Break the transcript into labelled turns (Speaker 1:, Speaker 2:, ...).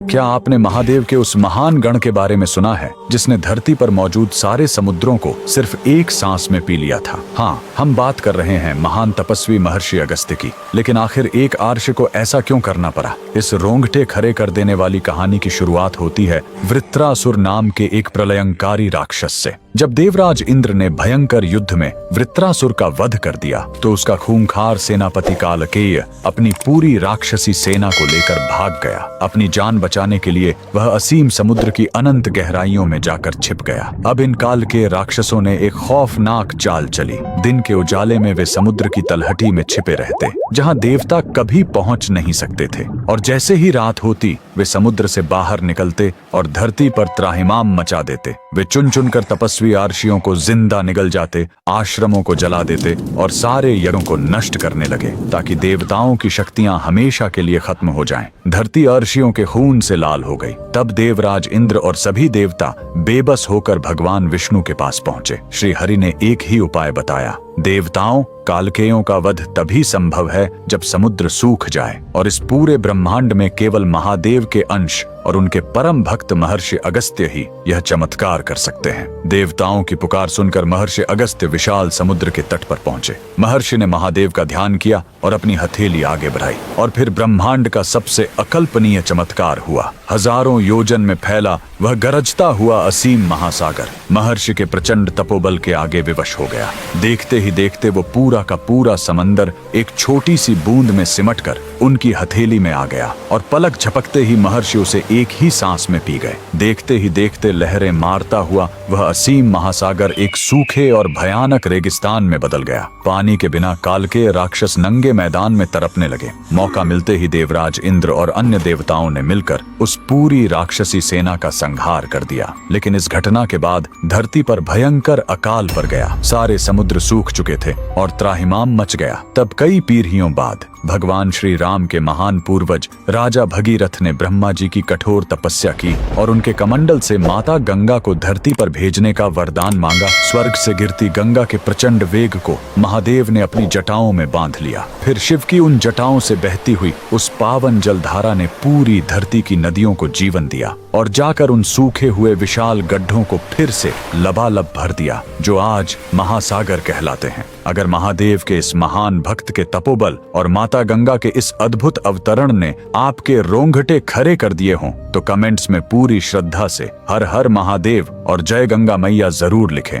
Speaker 1: क्या आपने महादेव के उस महान गण के बारे में सुना है जिसने धरती पर मौजूद सारे समुद्रों को सिर्फ एक सांस में पी लिया था? हाँ, हम बात कर रहे हैं महान तपस्वी महर्षि अगस्त्य की। लेकिन आखिर एक आर्ष को ऐसा क्यों करना पड़ा? इस रोंगटे खड़े कर देने वाली कहानी की शुरुआत होती है वृत्रासुर नाम के एक प्रलयंकारी राक्षस से। जब देवराज इंद्र ने भयंकर युद्ध में वृत्रासुर का वध कर दिया तो उसका खूंखार सेनापति कालकेय अपनी पूरी राक्षसी सेना को लेकर भाग गया। अपनी जान बचाने के लिए वह असीम समुद्र की अनंत गहराइयों में जाकर छिप गया। अब इन काल के राक्षसों ने एक खौफनाक चाल चली। दिन के उजाले में वे समुद्र की तलहटी में छिपे रहते, जहां देवता कभी पहुंच नहीं सकते थे, और जैसे ही रात होती वे समुद्र से बाहर निकलते और धरती पर त्राहिमाम मचा देते। वे चुन चुन कर तपस्वी आर्षियों को जिंदा निगल जाते, आश्रमों को जला देते और सारे यज्ञों को नष्ट करने लगे ताकि देवताओं की शक्तियां हमेशा के लिए खत्म हो जाएं। धरती आर्षियों के खून से लाल हो गई। तब देवराज इंद्र और सभी देवता बेबस होकर भगवान विष्णु के पास पहुंचे। श्री हरि ने एक ही उपाय बताया, देवताओं, कालकेयों का वध तभी संभव है जब समुद्र सूख जाए और इस पूरे ब्रह्मांड में केवल महादेव के अंश और उनके परम भक्त महर्षि अगस्त्य ही यह चमत्कार कर सकते हैं। देवताओं की पुकार सुनकर महर्षि अगस्त्य विशाल समुद्र के तट पर पहुंचे। महर्षि ने महादेव का ध्यान किया और अपनी हथेली आगे बढ़ाई, और फिर ब्रह्मांड का सबसे अकल्पनीय चमत्कार हुआ। हजारों योजन में फैला वह गरजता हुआ असीम महासागर महर्षि के प्रचंड तपोबल के आगे विवश हो गया। देखते ही देखते वो पूरा का पूरा समंदर एक छोटी सी बूंद में सिमटकर उनकी हथेली में आ गया, और पलक झपकते ही महर्षि उसे एक ही सांस में पी गए। देखते ही देखते लहरें मारता हुआ वह असीम महासागर एक सूखे और भयानक रेगिस्तान में बदल गया। पानी के बिना कालके राक्षस नंगे मैदान में तड़पने लगे। मौका मिलते ही देवराज इंद्र और अन्य देवताओं ने मिलकर उस पूरी राक्षसी सेना का संहार कर दिया। लेकिन इस घटना के बाद धरती पर भयंकर अकाल पड़ गया। सारे समुद्र सूख चुके थे और त्राहिमाम मच गया। तब कई पीढ़ियों बाद भगवान श्री राम के महान पूर्वज राजा भगीरथ ने ब्रह्मा जी की कठोर तपस्या की और उनके कमंडल से माता गंगा को धरती पर भेजने का वरदान मांगा। स्वर्ग से गिरती गंगा के प्रचंड वेग को महादेव ने अपनी जटाओं में बांध लिया। फिर शिव की उन जटाओं से बहती हुई उस पावन जलधारा ने पूरी धरती की नदियों को जीवन दिया और जाकर उन सूखे हुए विशाल गड्ढों को फिर से लबालब भर दिया, जो आज महासागर कहलाते हैं। अगर महादेव के इस महान भक्त के तपोबल और माता गंगा के इस अद्भुत अवतरण ने आपके रोंगटे खड़े कर दिए हों तो कमेंट्स में पूरी श्रद्धा से हर हर महादेव और जय गंगा मैया जरूर लिखें।